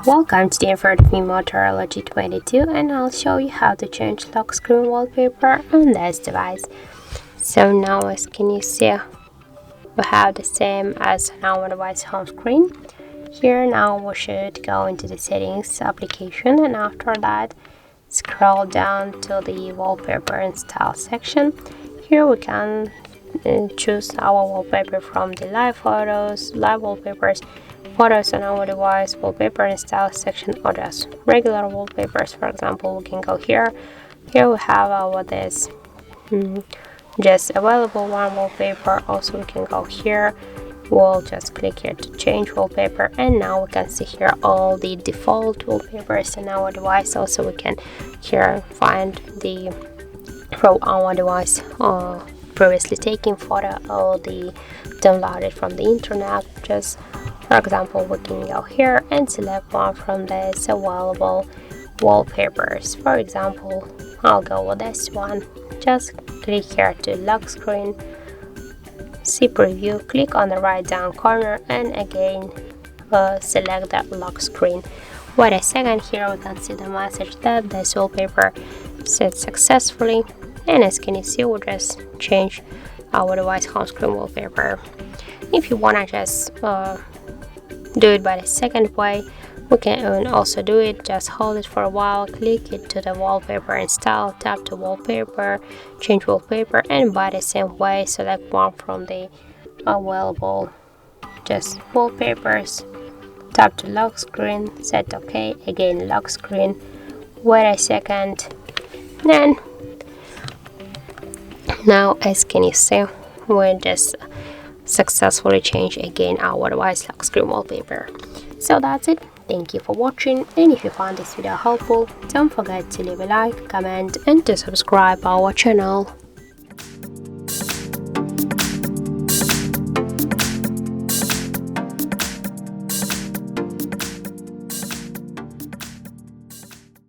Welcome to the in front of me Motorola G22, and I'll show you how to change lock screen wallpaper on this device. So now, as can you see, we have the same as on our device home screen. Here now we should go into the settings application, and after that scroll down to the wallpaper and style section. Here we can choose our wallpaper from the live photos, live wallpapers, photos on our device, wallpaper and style section, or just regular wallpapers. For example, we can go here. Here we have our this just available one wallpaper. Also we can go here. We'll just click here to change wallpaper, and now we can see here all the default wallpapers in our device. Also we can here find the from our device previously taken photo or the downloaded from the internet. Just for example, we can go here and select one from this available wallpapers. For example, I'll go with this one. Just click here to lock screen, see preview, click on the right down corner, and again select that lock screen. Wait a second, here we can see the message that this wallpaper set successfully, and as can you see, we just change our device home screen wallpaper. If you wanna just do it by the second way, we can also do it. Just hold it for a while, click it to the wallpaper and style, tap to wallpaper, change wallpaper, and by the same way select one from the available just wallpapers, tap to lock screen, set OK, again lock screen, wait a second, then now as can you see, we just successfully change again our device lock screen wallpaper. So that's it. Thank you for watching, and if you found this video helpful, don't forget to leave a like, comment, and to subscribe our channel.